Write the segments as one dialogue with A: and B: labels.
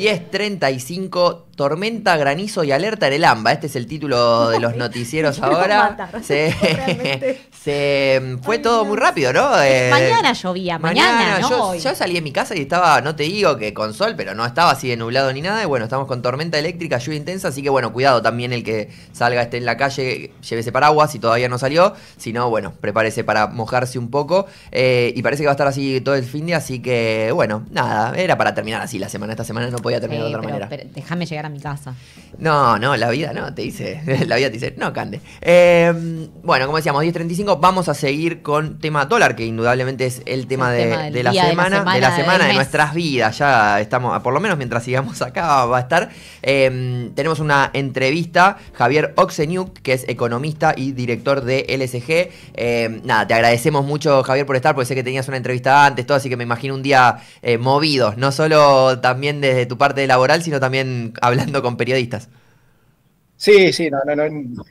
A: 10:35, tormenta, granizo y alerta en el AMBA. Este es el título de los noticieros ahora. Fue todo muy rápido, ¿no?
B: Mañana llovía, mañana ¿no?
A: Yo salí de mi casa y estaba, no te digo que con sol, pero no estaba así de nublado ni nada. Y bueno, estamos con tormenta eléctrica, lluvia intensa, así que bueno, cuidado también el que salga, esté en la calle, llévese paraguas si todavía no salió. Si no, bueno, prepárese para mojarse un poco. Y parece que va a estar así todo el fin de, así que bueno, nada, era para terminar así la semana. Esta semana no podía terminar de otra manera.
B: Pero déjame llegar a mi casa.
A: No, la vida no, te dice, la vida te dice, no, Cande. Bueno, como decíamos, 10:35, vamos a seguir con tema dólar, que indudablemente es el tema de la semana de nuestras vidas. Ya estamos, por lo menos mientras sigamos acá va a estar. Tenemos una entrevista, Javier Oxeniuk, que es economista y director de LSG. Nada, te agradecemos mucho, Javier, por estar, porque sé que tenías una entrevista antes, todo, así que me imagino un día movido, no solo también desde tu parte laboral, sino también hablando con periodistas.
C: Sí,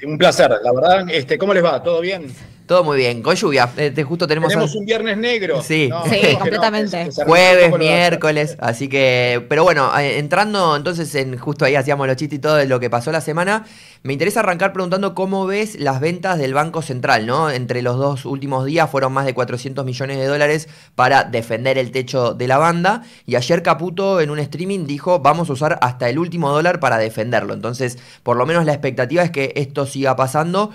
C: un placer, la verdad. ¿Cómo les va? ¿Todo bien?
A: Todo muy bien, con lluvia. Justo tenemos
C: un viernes negro.
A: Sí,
B: no, completamente.
A: Jueves, miércoles, así que... Pero bueno, entrando entonces justo ahí hacíamos los chistes y todo de lo que pasó la semana, me interesa arrancar preguntando cómo ves las ventas del Banco Central, ¿no? Entre los dos últimos días fueron más de 400 millones de dólares para defender el techo de la banda, y ayer Caputo en un streaming dijo, vamos a usar hasta el último dólar para defenderlo. Entonces, por lo menos la expectativa es que esto siga pasando.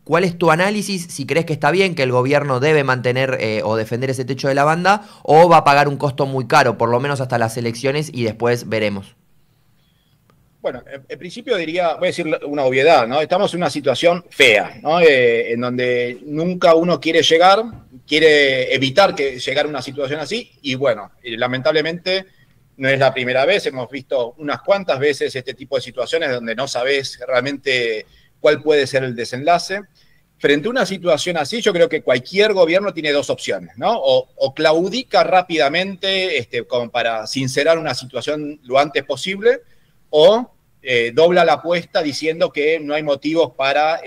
A: ¿Cuál es tu análisis? Si crees que está bien, que el gobierno debe mantener o defender ese techo de la banda, o va a pagar un costo muy caro, por lo menos hasta las elecciones, y después veremos.
C: Bueno, en principio voy a decir una obviedad, ¿no? Estamos en una situación fea, ¿no? En donde nunca uno quiere evitar que llegar a una situación así, y bueno, lamentablemente no es la primera vez, hemos visto unas cuantas veces este tipo de situaciones donde no sabes realmente cuál puede ser el desenlace. Frente a una situación así, yo creo que cualquier gobierno tiene dos opciones, ¿no? O claudica rápidamente como para sincerar una situación lo antes posible, o dobla la apuesta diciendo que no hay motivos para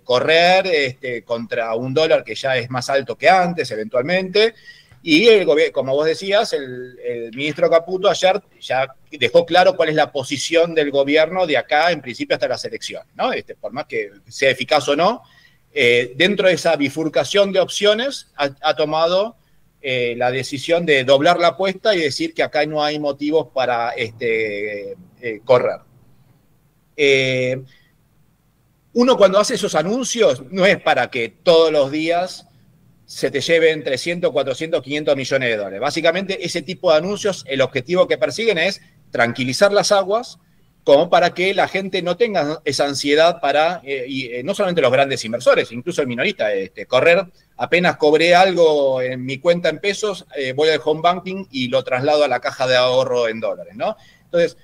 C: correr contra un dólar que ya es más alto que antes, eventualmente. Y como vos decías, el ministro Caputo ayer ya dejó claro cuál es la posición del gobierno de acá, en principio, hasta las elecciones, ¿no? Por más que sea eficaz o no, dentro de esa bifurcación de opciones ha tomado la decisión de doblar la apuesta y decir que acá no hay motivos para correr. Uno cuando hace esos anuncios no es para que todos los días se te lleven 300, 400, 500 millones de dólares. Básicamente, ese tipo de anuncios, el objetivo que persiguen es tranquilizar las aguas, como para que la gente no tenga esa ansiedad y no solamente los grandes inversores, incluso el minorista, correr, apenas cobré algo en mi cuenta en pesos, voy al home banking y lo traslado a la caja de ahorro en dólares, ¿no? Entonces,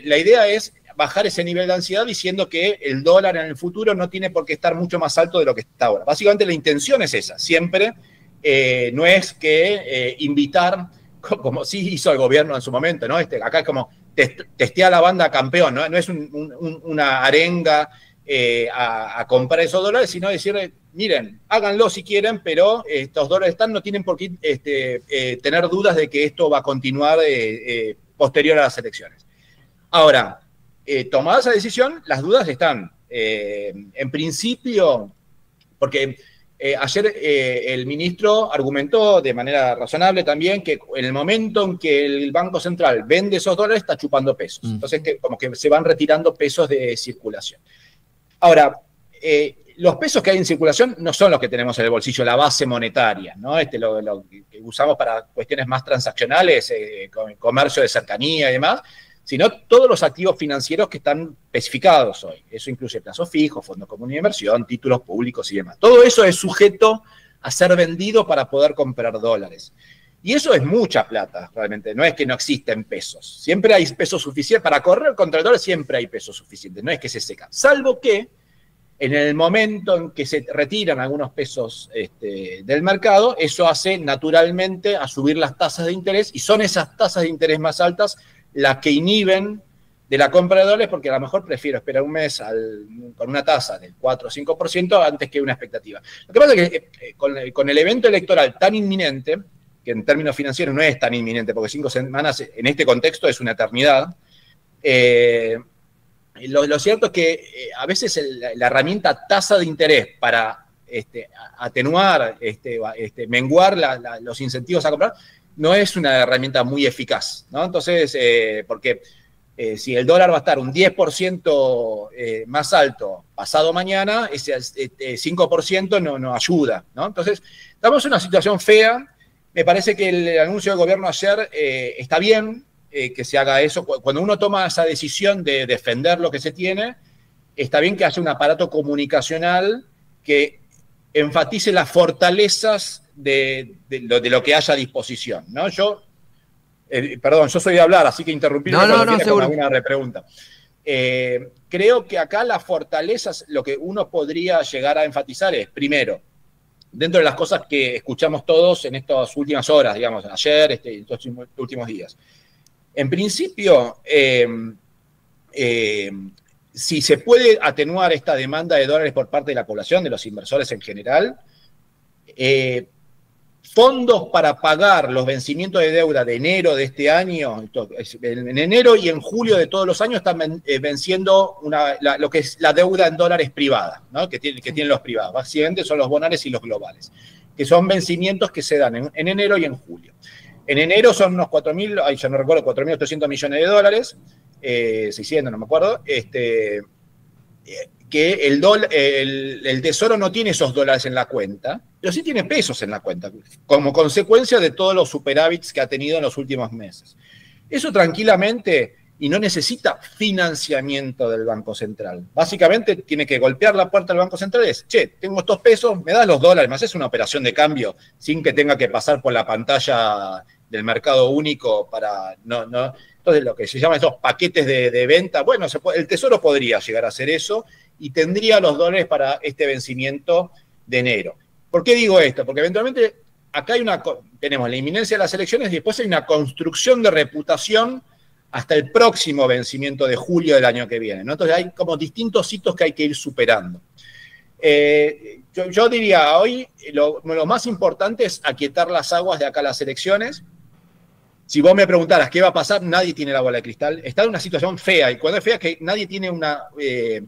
C: la idea es bajar ese nivel de ansiedad diciendo que el dólar en el futuro no tiene por qué estar mucho más alto de lo que está ahora. Básicamente la intención es esa, siempre no es que invitar, como sí hizo el gobierno en su momento, ¿no? Acá es como testea la banda campeón, ¿no? No es una arenga a comprar esos dólares, sino decirle, miren, háganlo si quieren, pero estos dólares no tienen por qué tener dudas de que esto va a continuar posterior a las elecciones. Ahora, tomada esa decisión, las dudas están. En principio, porque ayer el ministro argumentó de manera razonable también que en el momento en que el Banco Central vende esos dólares, está chupando pesos. Entonces, como que se van retirando pesos de circulación. Ahora, los pesos que hay en circulación no son los que tenemos en el bolsillo, la base monetaria, ¿no? Lo que usamos para cuestiones más transaccionales, comercio de cercanía y demás, sino todos los activos financieros que están especificados hoy. Eso incluye plazos fijos, fondos comunes de inversión, títulos públicos y demás. Todo eso es sujeto a ser vendido para poder comprar dólares. Y eso es mucha plata, realmente. No es que no existen pesos. Siempre hay pesos suficientes. Para correr contra el dólar siempre hay pesos suficientes. No es que se secan. Salvo que en el momento en que se retiran algunos pesos del mercado, eso hace naturalmente a subir las tasas de interés, y son esas tasas de interés más altas las que inhiben de la compra de dólares, porque a lo mejor prefiero esperar un mes con una tasa del 4 o 5% antes que una expectativa. Lo que pasa es que con el evento electoral tan inminente, en términos financieros no es tan inminente, porque 5 semanas en este contexto es una eternidad. Lo cierto es que a veces la herramienta tasa de interés para atenuar, menguar los incentivos a comprar, no es una herramienta muy eficaz, ¿no? Entonces, porque si el dólar va a estar un 10% más alto pasado mañana, ese 5% no ayuda, ¿no? Entonces, estamos en una situación fea. Me parece que el anuncio del gobierno ayer está bien, que se haga eso. Cuando uno toma esa decisión de defender lo que se tiene, está bien que haya un aparato comunicacional que enfatice las fortalezas de lo que haya a disposición, ¿no? Perdón, yo soy de hablar, así que interrumpirme cuando quieras con alguna repregunta. Creo que acá las fortalezas, lo que uno podría llegar a enfatizar es, primero, dentro de las cosas que escuchamos todos en estas últimas horas, digamos, ayer, estos últimos días. En principio, si se puede atenuar esta demanda de dólares por parte de la población, de los inversores en general, fondos para pagar los vencimientos de deuda de enero de este año, en enero y en julio de todos los años están venciendo lo que es la deuda en dólares privada, ¿no? que tienen los privados. Básicamente son los bonares y los globales, que son vencimientos que se dan en enero y en julio. En enero son unos 4.000, ya no recuerdo, 4.800 millones de dólares, 600, no me acuerdo, que el Tesoro no tiene esos dólares en la cuenta, pero sí tiene pesos en la cuenta, como consecuencia de todos los superávits que ha tenido en los últimos meses. Eso tranquilamente, y no necesita financiamiento del Banco Central. Básicamente tiene que golpear la puerta del Banco Central y decir, che, tengo estos pesos, me das los dólares, me haces una operación de cambio sin que tenga que pasar por la pantalla del mercado único para... Entonces, lo que se llama esos paquetes de venta, bueno, el Tesoro podría llegar a hacer eso y tendría los dólares para este vencimiento de enero. ¿Por qué digo esto? Porque eventualmente acá tenemos la inminencia de las elecciones y después hay una construcción de reputación hasta el próximo vencimiento de julio del año que viene, ¿no? Entonces hay como distintos hitos que hay que ir superando. Yo diría, hoy lo más importante es aquietar las aguas de acá a las elecciones. Si vos me preguntaras qué va a pasar, nadie tiene la bola de cristal. Está en una situación fea, y cuando es fea es que nadie tiene nadie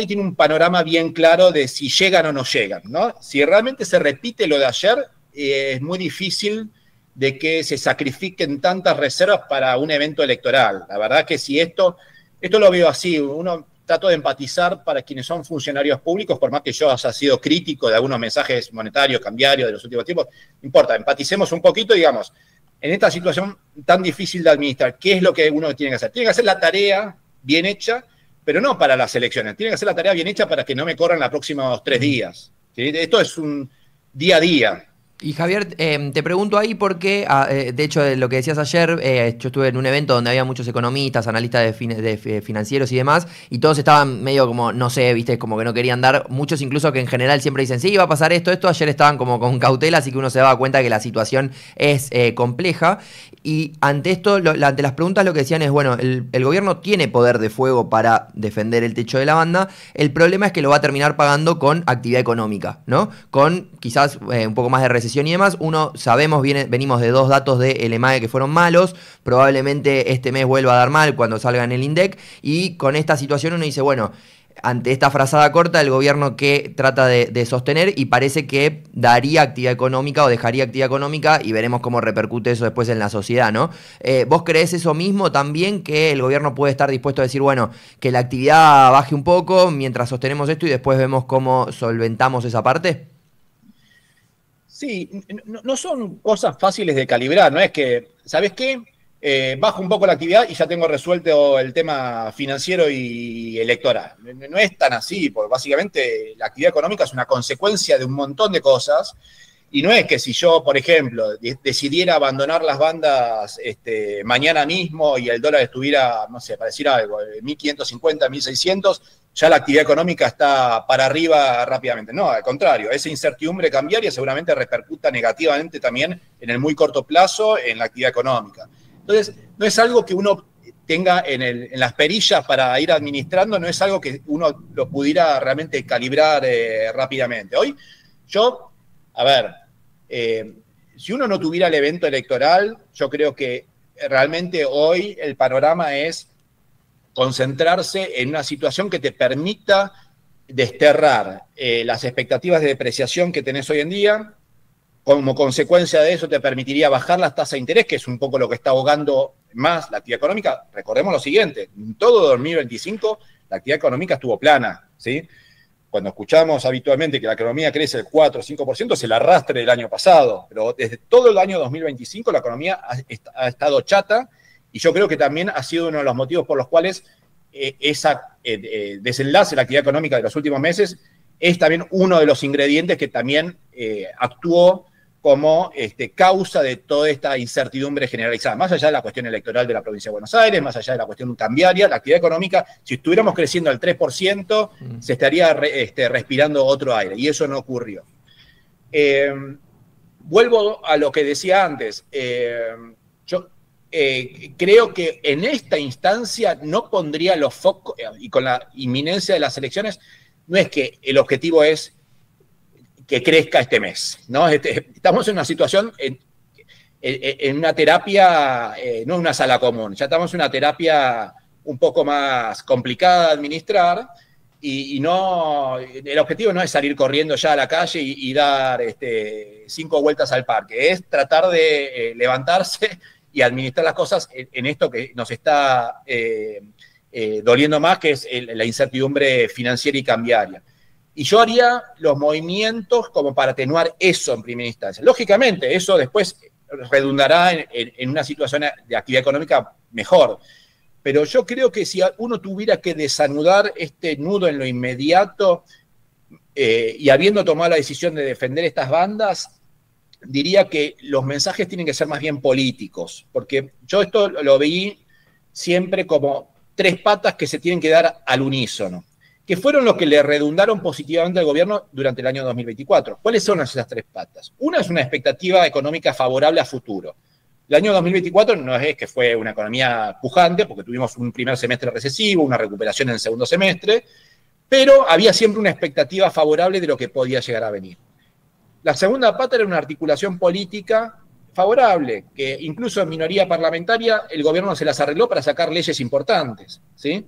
C: tiene un panorama bien claro de si llegan o no llegan, ¿no? Si realmente se repite lo de ayer, es muy difícil de que se sacrifiquen tantas reservas para un evento electoral. La verdad que si esto lo veo así, uno trato de empatizar para quienes son funcionarios públicos, por más que yo haya sido crítico de algunos mensajes monetarios, cambiarios de los últimos tiempos, no importa, empaticemos un poquito, digamos, en esta situación tan difícil de administrar, ¿qué es lo que uno tiene que hacer? Tiene que hacer la tarea bien hecha, pero no para las elecciones, tiene que hacer la tarea bien hecha para que no me corran los próximos 3 días. ¿Sí? Esto es un día a día.
A: Y Javier, te pregunto ahí porque, de hecho, de lo que decías ayer, yo estuve en un evento donde había muchos economistas, analistas financieros y demás, y todos estaban medio como, no sé, viste, como que no querían dar, muchos incluso que en general siempre dicen, sí, va a pasar esto, ayer estaban como con cautela, así que uno se daba cuenta que la situación es compleja. Y ante esto, ante las preguntas lo que decían es, bueno, el gobierno tiene poder de fuego para defender el techo de la banda, el problema es que lo va a terminar pagando con actividad económica, ¿no? Con quizás un poco más de recesión y demás. Sabemos, venimos de 2 datos del EMAE que fueron malos, probablemente este mes vuelva a dar mal cuando salga en el INDEC, y con esta situación uno dice, bueno, ante esta frazada corta, el gobierno que trata de sostener, y parece que daría actividad económica o dejaría actividad económica, y veremos cómo repercute eso después en la sociedad, ¿no? ¿Vos creés eso mismo también, que el gobierno puede estar dispuesto a decir, bueno, que la actividad baje un poco mientras sostenemos esto y después vemos cómo solventamos esa parte?
C: Sí, no son cosas fáciles de calibrar, no es que, ¿sabes qué? Bajo un poco la actividad y ya tengo resuelto el tema financiero y electoral. No es tan así, porque básicamente la actividad económica es una consecuencia de un montón de cosas, y no es que si yo, por ejemplo, decidiera abandonar las bandas mañana mismo y el dólar estuviera, no sé, para decir algo, 1.550, 1.600, ya la actividad económica está para arriba rápidamente. No, al contrario, esa incertidumbre cambiaria seguramente repercuta negativamente también en el muy corto plazo en la actividad económica. Entonces, no es algo que uno tenga en las perillas para ir administrando, no es algo que uno lo pudiera realmente calibrar rápidamente. Hoy, a ver, Si uno no tuviera el evento electoral, yo creo que realmente hoy el panorama es concentrarse en una situación que te permita desterrar las expectativas de depreciación que tenés hoy en día. Como consecuencia de eso te permitiría bajar las tasas de interés, que es un poco lo que está ahogando más la actividad económica. Recordemos lo siguiente, en todo 2025 la actividad económica estuvo plana, ¿sí? Cuando escuchamos habitualmente que la economía crece el 4 o 5%, es el arrastre del año pasado, pero desde todo el año 2025 la economía ha estado chata, y yo creo que también ha sido uno de los motivos por los cuales esa desenlace de la actividad económica de los últimos meses es también uno de los ingredientes que también actuó como causa de toda esta incertidumbre generalizada. Más allá de la cuestión electoral de la provincia de Buenos Aires, más allá de la cuestión cambiaria, la actividad económica, si estuviéramos creciendo al 3%, se estaría respirando otro aire, y eso no ocurrió. Vuelvo a lo que decía antes. Yo creo que en esta instancia no pondría los focos, y con la inminencia de las elecciones, no es que el objetivo es que crezca este mes, ¿no? Estamos en una situación, en una terapia, no en una sala común, ya estamos en una terapia un poco más complicada de administrar, y no, el objetivo no es salir corriendo ya a la calle y dar 5 vueltas al parque, es tratar de levantarse y administrar las cosas en esto que nos está doliendo más, que es la incertidumbre financiera y cambiaria. Y yo haría los movimientos como para atenuar eso en primera instancia. Lógicamente, eso después redundará en una situación de actividad económica mejor. Pero yo creo que si uno tuviera que desanudar este nudo en lo inmediato, y habiendo tomado la decisión de defender estas bandas, diría que los mensajes tienen que ser más bien políticos. Porque yo esto lo vi siempre como 3 patas que se tienen que dar al unísono, que fueron los que le redundaron positivamente al gobierno durante el año 2024. ¿Cuáles son esas 3 patas? Una es una expectativa económica favorable a futuro. El año 2024 no es que fue una economía pujante, porque tuvimos un primer semestre recesivo, una recuperación en el segundo semestre, pero había siempre una expectativa favorable de lo que podía llegar a venir. La segunda pata era una articulación política favorable, que incluso en minoría parlamentaria el gobierno se las arregló para sacar leyes importantes, ¿sí?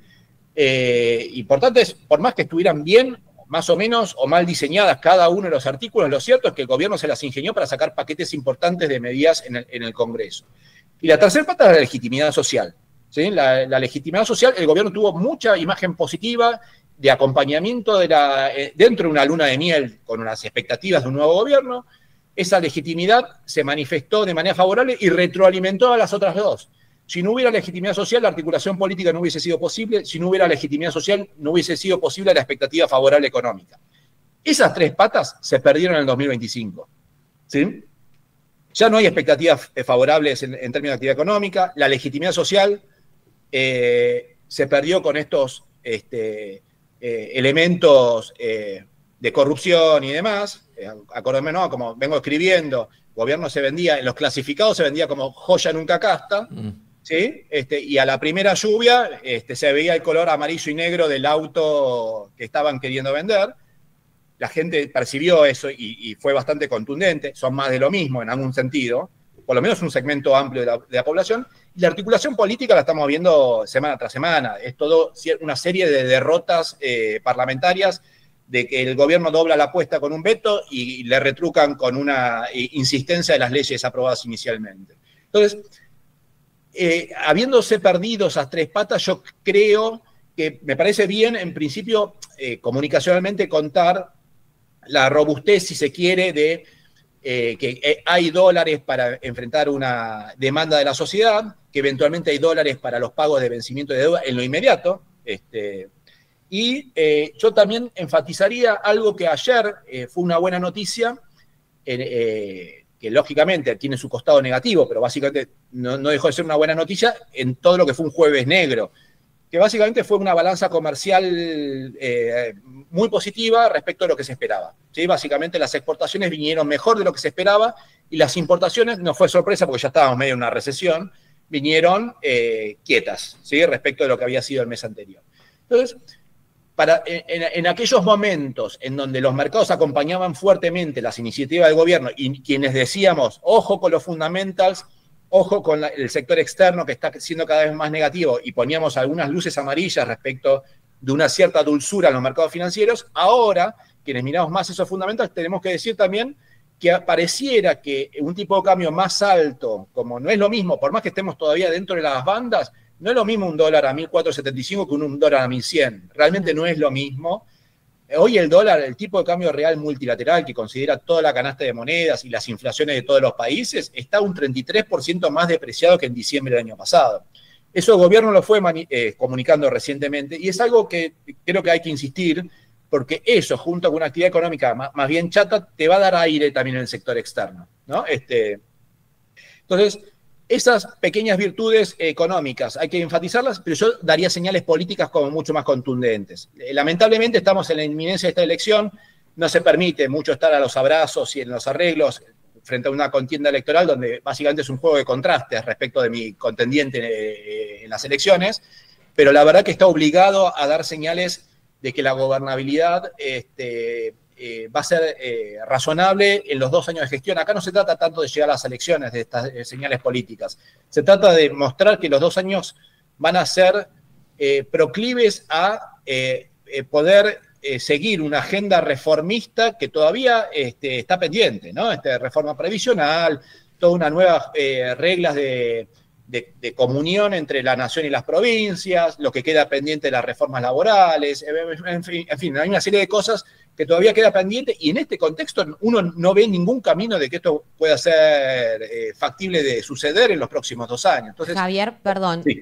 C: Importantes, por más que estuvieran bien, más o menos, o mal diseñadas cada uno de los artículos, lo cierto es que el gobierno se las ingenió para sacar paquetes importantes de medidas en el Congreso. Y la tercera pata es la legitimidad social, ¿sí? La legitimidad social, el gobierno tuvo mucha imagen positiva de acompañamiento dentro de una luna de miel con unas expectativas de un nuevo gobierno. Esa legitimidad se manifestó de manera favorable y retroalimentó a las otras dos. Si no hubiera legitimidad social, la articulación política no hubiese sido posible. Si no hubiera legitimidad social, no hubiese sido posible la expectativa favorable económica. Esas 3 patas se perdieron en el 2025, ¿sí? Ya no hay expectativas favorables en términos de actividad económica. La legitimidad social se perdió con estos elementos de corrupción y demás. Acordémonos, ¿no? Como vengo escribiendo, el gobierno se vendía, en los clasificados se vendía como joya nunca casta, ¿sí? Y a la primera lluvia se veía el color amarillo y negro del auto que estaban queriendo vender. La gente percibió eso y fue bastante contundente. Son más de lo mismo en algún sentido, por lo menos un segmento amplio de la población. Y la articulación política la estamos viendo semana tras semana. Es todo una serie de derrotas parlamentarias, de que el gobierno dobla la apuesta con un veto y le retrucan con una insistencia de las leyes aprobadas inicialmente. Entonces, habiéndose perdido esas 3 patas, yo creo que me parece bien, en principio, comunicacionalmente contar la robustez, si se quiere, de que hay dólares para enfrentar una demanda de la sociedad, que eventualmente hay dólares para los pagos de vencimiento de deuda en lo inmediato. Y yo también enfatizaría algo que ayer fue una buena noticia, que lógicamente tiene su costado negativo, pero básicamente no dejó de ser una buena noticia en todo lo que fue un jueves negro, que básicamente fue una balanza comercial muy positiva respecto a lo que se esperaba, ¿sí? Básicamente las exportaciones vinieron mejor de lo que se esperaba y las importaciones, no fue sorpresa porque ya estábamos medio en una recesión, vinieron quietas, ¿sí? Respecto de lo que había sido el mes anterior. Entonces, en aquellos momentos en donde los mercados acompañaban fuertemente las iniciativas del gobierno y quienes decíamos, ojo con los fundamentals, ojo con el sector externo que está siendo cada vez más negativo, y poníamos algunas luces amarillas respecto de una cierta dulzura en los mercados financieros, ahora, quienes miramos más esos fundamentals, tenemos que decir también que pareciera que un tipo de cambio más alto, como no es lo mismo, por más que estemos todavía dentro de las bandas, no es lo mismo un dólar a 1.475 que un dólar a 1.100. Realmente no es lo mismo. Hoy el dólar, el tipo de cambio real multilateral que considera toda la canasta de monedas y las inflaciones de todos los países, está un 33% más depreciado que en diciembre del año pasado. Eso el gobierno lo fue comunicando recientemente y es algo que creo que hay que insistir, porque eso, junto con una actividad económica más bien chata, te va a dar aire también en el sector externo, ¿no? Entonces, esas pequeñas virtudes económicas hay que enfatizarlas, pero yo daría señales políticas como mucho más contundentes. Lamentablemente estamos en la inminencia de esta elección, no se permite mucho estar a los abrazos y en los arreglos frente a una contienda electoral donde básicamente es un juego de contrastes respecto de mi contendiente en las elecciones, pero la verdad que está obligado a dar señales de que la gobernabilidad va a ser razonable en los 2 años de gestión. Acá no se trata tanto de llegar a las elecciones, de estas señales políticas. Se trata de mostrar que los 2 años van a ser proclives a poder seguir una agenda reformista que todavía está pendiente, ¿no? Reforma previsional, toda una nueva reglas de comunión entre la nación y las provincias, lo que queda pendiente de las reformas laborales, en fin, hay una serie de cosas que todavía queda pendiente y en este contexto uno no ve ningún camino de que esto pueda ser factible de suceder en los próximos 2 años. Entonces,
B: Javier, perdón,
C: sí.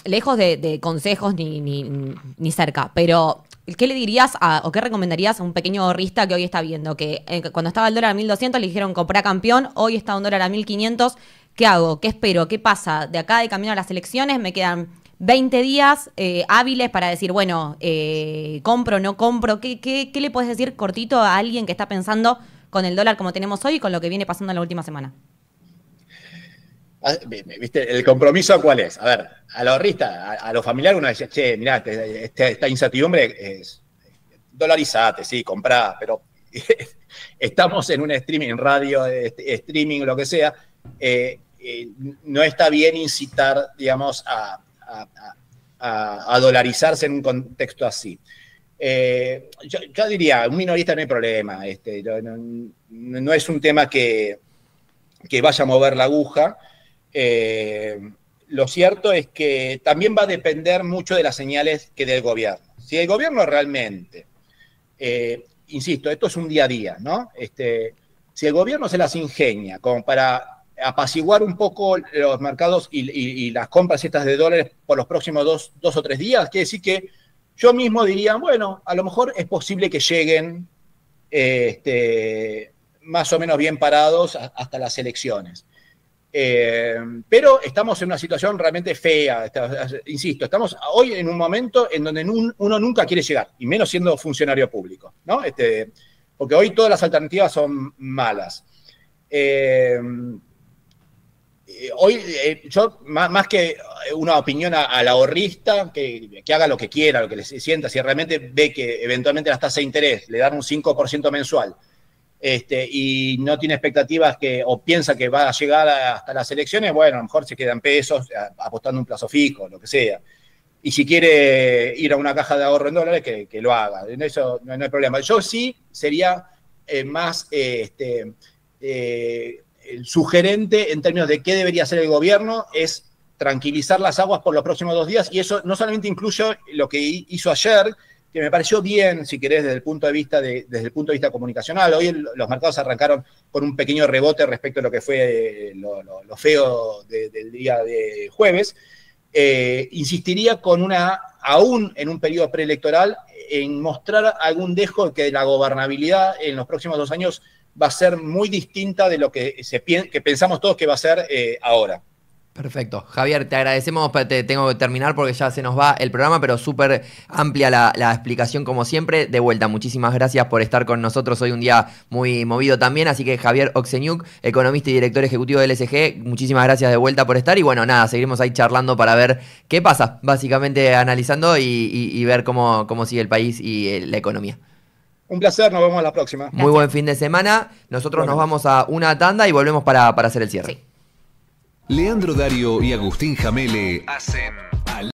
B: Lejos de consejos ni cerca, pero ¿qué le dirías o qué recomendarías a un pequeño ahorrista que hoy está viendo que cuando estaba el dólar a 1.200 le dijeron comprar campeón, hoy está un dólar a 1.500? ¿Qué hago? ¿Qué espero? ¿Qué pasa? De acá de camino a las elecciones me quedan 20 días hábiles para decir, bueno, compro, no compro. ¿Qué le puedes decir cortito a alguien que está pensando con el dólar como tenemos hoy y con lo que viene pasando en la última semana?
C: ¿Viste? ¿El compromiso cuál es? A ver, al ahorrista, a los familiares uno dice, che, mirá, esta incertidumbre es dolarizate, sí, comprá, pero estamos en un streaming, radio, streaming, lo que sea, no está bien incitar, digamos, a dolarizarse en un contexto así. Yo diría, un minorista no hay problema, no es un tema que vaya a mover la aguja. Lo cierto es que también va a depender mucho de las señales que dé el gobierno. Si el gobierno realmente, insisto, esto es un día a día, ¿no? Si el gobierno se las ingenia como para apaciguar un poco los mercados y las compras estas de dólares por los próximos dos o 3 días, quiere decir que yo mismo diría, bueno, a lo mejor es posible que lleguen más o menos bien parados hasta las elecciones. Pero estamos en una situación realmente fea, insisto, estamos hoy en un momento en donde uno nunca quiere llegar, y menos siendo funcionario público, ¿no? Porque hoy todas las alternativas son malas. Hoy, yo, más que una opinión al ahorrista, que haga lo que quiera, lo que le sienta, si realmente ve que eventualmente las tasas de interés le dan un 5% mensual, y no tiene expectativas o piensa que va a llegar hasta las elecciones, bueno, a lo mejor se quedan pesos apostando un plazo fijo, lo que sea. Y si quiere ir a una caja de ahorro en dólares, que lo haga. En eso no hay problema. Yo sí sería más sugerente en términos de qué debería hacer el gobierno, es tranquilizar las aguas por los próximos 2 días, y eso no solamente incluye lo que hizo ayer, que me pareció bien, si querés, desde el punto de vista comunicacional. Hoy los mercados arrancaron con un pequeño rebote respecto a lo que fue lo feo del día de jueves. Insistiría aún en un periodo preelectoral, en mostrar algún dejo de que la gobernabilidad en los próximos 2 años va a ser muy distinta de lo que pensamos todos que va a ser ahora.
A: Perfecto. Javier, te agradecemos, tengo que terminar porque ya se nos va el programa, pero súper amplia la explicación como siempre. De vuelta, muchísimas gracias por estar con nosotros hoy, un día muy movido también, así que Javier Okseñuk, economista y director ejecutivo del LSG, muchísimas gracias de vuelta por estar y bueno, nada, seguiremos ahí charlando para ver qué pasa, básicamente analizando y ver cómo sigue el país y la economía.
C: Un placer, nos vemos la próxima.
B: Gracias.
A: Muy buen fin de semana, nosotros nos vamos a una tanda y volvemos para hacer el cierre.
B: Sí.
D: Leandro Dario y Agustín Jamele hacen